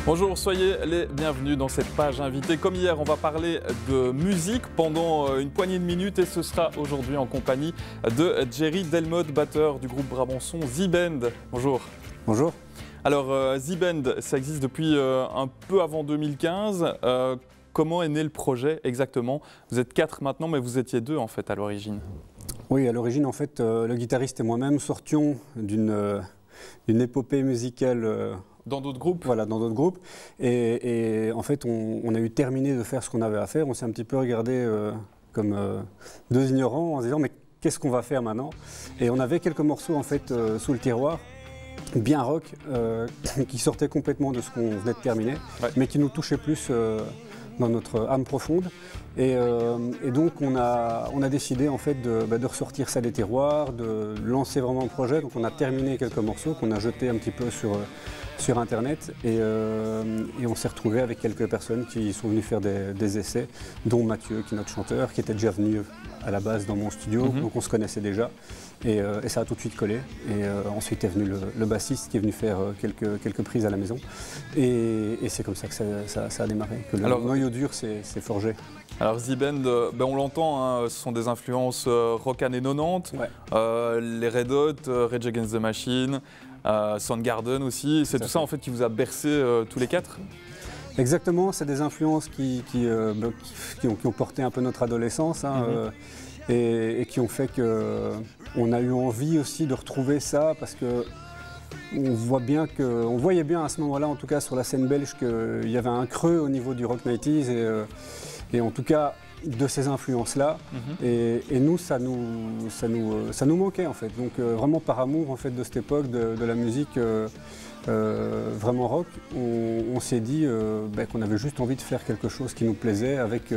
Bonjour, soyez les bienvenus dans cette page invitée. Comme hier, on va parler de musique pendant une poignée de minutes et ce sera aujourd'hui en compagnie de Jerry Delmotte, batteur du groupe brabançon The Band. Bonjour. Bonjour. Alors, The Band, ça existe depuis un peu avant 2015. Comment est né le projet exactement? Vous êtes 4 maintenant, mais vous étiez 2 en fait à l'origine. Oui, à l'origine, en fait, le guitariste et moi-même sortions d'une épopée musicale. Dans d'autres groupes? Voilà, dans d'autres groupes. Et en fait, on a eu terminé de faire ce qu'on avait à faire. On s'est un petit peu regardé comme deux ignorants en se disant mais qu'est-ce qu'on va faire maintenant? Et on avait quelques morceaux en fait sous le tiroir, bien rock, qui sortaient complètement de ce qu'on venait de terminer, ouais, mais qui nous touchaient plus dans notre âme profonde. Et donc on a décidé en fait de ressortir ça des tiroirs, de lancer vraiment le projet. Donc on a terminé quelques morceaux qu'on a jetés un petit peu sur Internet et on s'est retrouvé avec quelques personnes qui sont venues faire des essais, dont Mathieu, qui est notre chanteur, qui était déjà venu à la base dans mon studio, donc on se connaissait déjà et ça a tout de suite collé. Et ensuite est venu le bassiste qui est venu faire quelques prises à la maison et c'est comme ça que ça a démarré, que le noyau dur s'est forgé. Alors The Band, on l'entend, hein, ce sont des influences rock années 90, ouais, les Red Hot, Rage Against the Machine, Soundgarden aussi, c'est tout ça en fait qui vous a bercé tous les 4? Exactement, c'est des influences qui ont porté un peu notre adolescence, hein, et qui ont fait qu'on a eu envie aussi de retrouver ça parce que on voyait bien à ce moment-là, en tout cas sur la scène belge, qu'il y avait un creux au niveau du rock 90s et en tout cas de ces influences-là. Et nous, ça nous manquait en fait. Donc vraiment par amour en fait de cette époque, de la musique vraiment rock, on s'est dit qu'on avait juste envie de faire quelque chose qui nous plaisait avec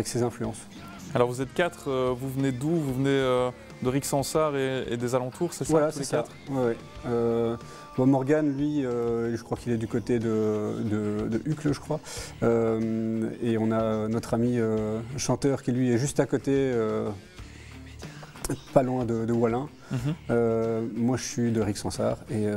ces influences. Alors vous êtes 4, vous venez d'où? Vous venez de Rixensart et des alentours, c'est ça? Voilà, c'est ça. Ouais. Morgan, lui, je crois qu'il est du côté de Uccle, je crois. Et on a notre ami chanteur qui, lui, est juste à côté, pas loin de Wallin. Moi, je suis de Rixensart et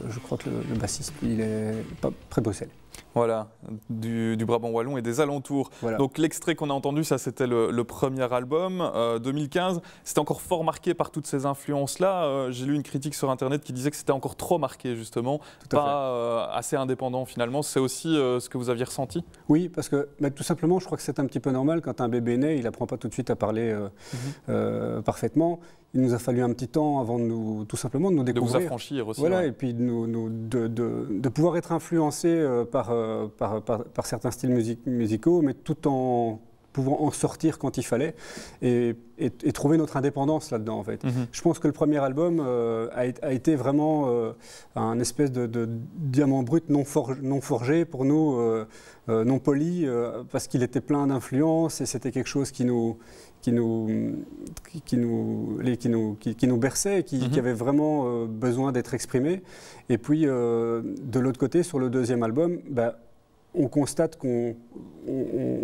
je crois que le bassiste, il est pas près de Bruxelles. Voilà, du Brabant wallon et des alentours. Voilà. Donc l'extrait qu'on a entendu, ça c'était le premier album, 2015. C'était encore fort marqué par toutes ces influences-là. J'ai lu une critique sur Internet qui disait que c'était encore trop marqué justement, pas assez indépendant finalement. C'est aussi ce que vous aviez ressenti? Oui, parce que tout simplement, je crois que c'est un petit peu normal quand un bébé naît, il n'apprend pas tout de suite à parler parfaitement. Il nous a fallu un petit temps avant de tout simplement de nous découvrir. De vous affranchir aussi. Voilà, ouais. Et puis de pouvoir être influencé par certains styles musicaux, mais tout en pouvant en sortir quand il fallait et trouver notre indépendance là-dedans en fait. Je pense que le premier album a été vraiment un espèce de diamant brut non forgé pour nous, non poli, parce qu'il était plein d'influences et c'était quelque chose qui nous berçait et qui avait vraiment besoin d'être exprimé. Et puis de l'autre côté, sur le deuxième album, on constate qu'on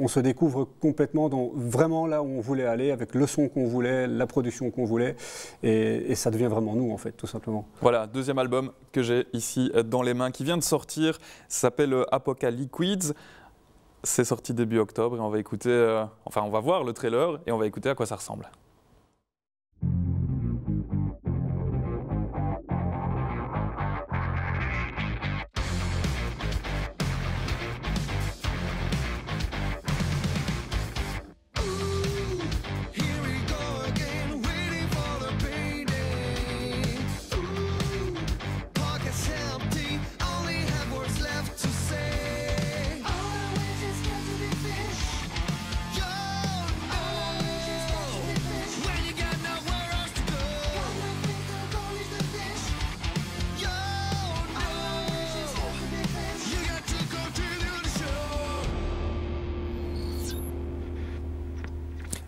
se découvre complètement vraiment là où on voulait aller, avec le son qu'on voulait, la production qu'on voulait, et ça devient vraiment nous en fait, tout simplement. Voilà, deuxième album que j'ai ici dans les mains, qui vient de sortir, s'appelle Apocalyquids. C'est sorti début octobre et on va écouter, on va voir le trailer et on va écouter à quoi ça ressemble.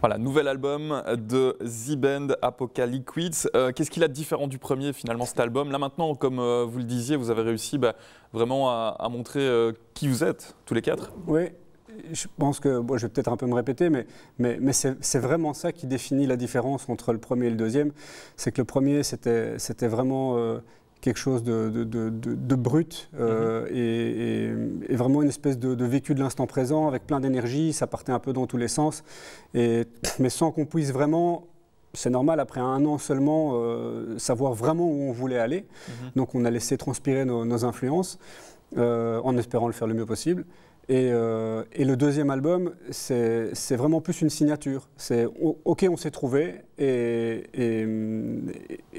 Voilà, nouvel album de The Band, Apocalyquids. Qu'est-ce qu'il a de différent du premier finalement cet album? Là maintenant, comme vous le disiez, vous avez réussi vraiment à montrer qui vous êtes, tous les 4. Oui, je pense que, je vais peut-être un peu me répéter, mais c'est vraiment ça qui définit la différence entre le premier et le deuxième. C'est que le premier, c'était vraiment quelque chose de brut et vraiment une espèce de vécu de l'instant présent avec plein d'énergie. Ça partait un peu dans tous les sens, mais sans qu'on puisse vraiment, c'est normal après 1 an seulement, savoir vraiment où on voulait aller. Donc on a laissé transpirer nos influences en espérant le faire le mieux possible. Et le deuxième album, c'est vraiment plus une signature. C'est OK, on s'est trouvé et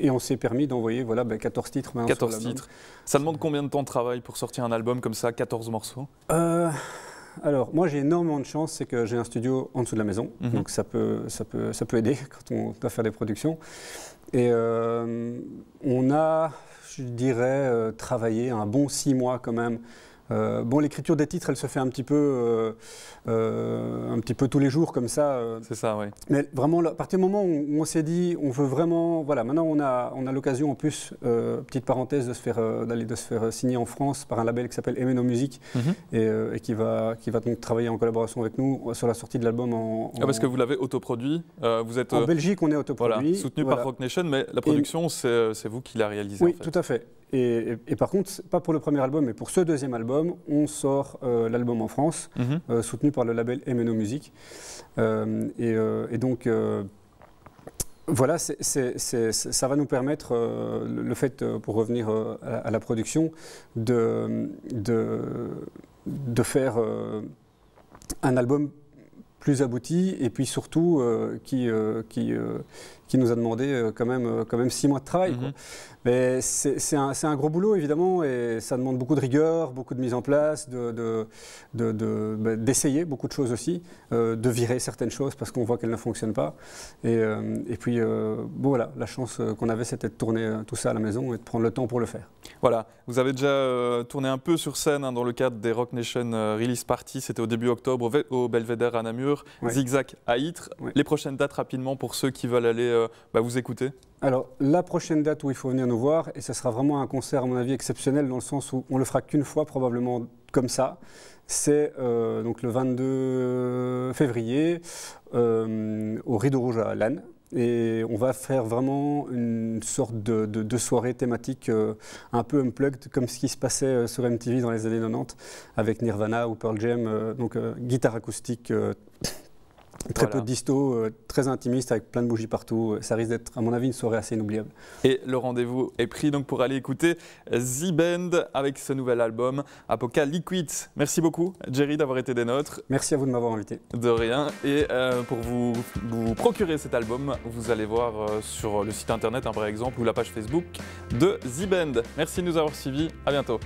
on s'est permis d'envoyer 14 titres. 14 titres. Ça demande combien de temps de travail pour sortir un album comme ça, 14 morceaux? Alors, moi j'ai énormément de chance, c'est que j'ai un studio en dessous de la maison, donc ça peut aider quand on doit faire des productions. Et on a, je dirais, travaillé un bon 6 mois quand même. Bon, l'écriture des titres, elle se fait un petit peu tous les jours comme ça. C'est ça, oui. Mais vraiment, à partir du moment où on s'est dit, on veut vraiment, voilà, maintenant on a l'occasion en plus, petite parenthèse, de se faire signer en France par un label qui s'appelle MNO Music et qui va donc travailler en collaboration avec nous sur la sortie de l'album parce que vous l'avez autoproduit. Vous êtes en Belgique, on est autoproduit. Voilà, soutenu par Rock Nation, mais la production, c'est vous qui la réalisez. Oui, en fait. Tout à fait. Et par contre, pas pour le premier album, mais pour ce deuxième album, on sort l'album en France, soutenu par le label MNO Music. Et donc, voilà, ça va nous permettre, le fait, pour revenir à la production, de faire un album plus abouti et puis surtout qui nous a demandé quand même 6 mois de travail. Quoi. Mais c'est un gros boulot évidemment et ça demande beaucoup de rigueur, beaucoup de mise en place, d'essayer beaucoup de choses aussi, de virer certaines choses parce qu'on voit qu'elles ne fonctionnent pas. Et puis bon voilà, la chance qu'on avait c'était de tourner tout ça à la maison et de prendre le temps pour le faire. Voilà, vous avez déjà tourné un peu sur scène dans le cadre des Rock Nation Release Party, c'était au début octobre au Belvédère à Namur, Zigzag à Ytre. Les prochaines dates rapidement pour ceux qui veulent aller vous écouter? Alors, la prochaine date où il faut venir nous voir, et ce sera vraiment un concert, à mon avis, exceptionnel, dans le sens où on le fera qu'une fois, probablement comme ça, c'est donc le 22 février, au Rideau Rouge à Lannes. Et on va faire vraiment une sorte de soirée thématique un peu unplugged, comme ce qui se passait sur MTV dans les années 90, avec Nirvana ou Pearl Jam, donc guitare acoustique, très peu de disto, très intimiste avec plein de bougies partout. Ça risque d'être, à mon avis, une soirée assez inoubliable. Et le rendez-vous est pris donc pour aller écouter Z-Band avec ce nouvel album Apocalypse. Merci beaucoup, Jerry, d'avoir été des nôtres. Merci à vous de m'avoir invité. De rien. Et pour vous procurer cet album, vous allez voir sur le site internet, par exemple, ou la page Facebook de Z-Band. Merci de nous avoir suivis. À bientôt.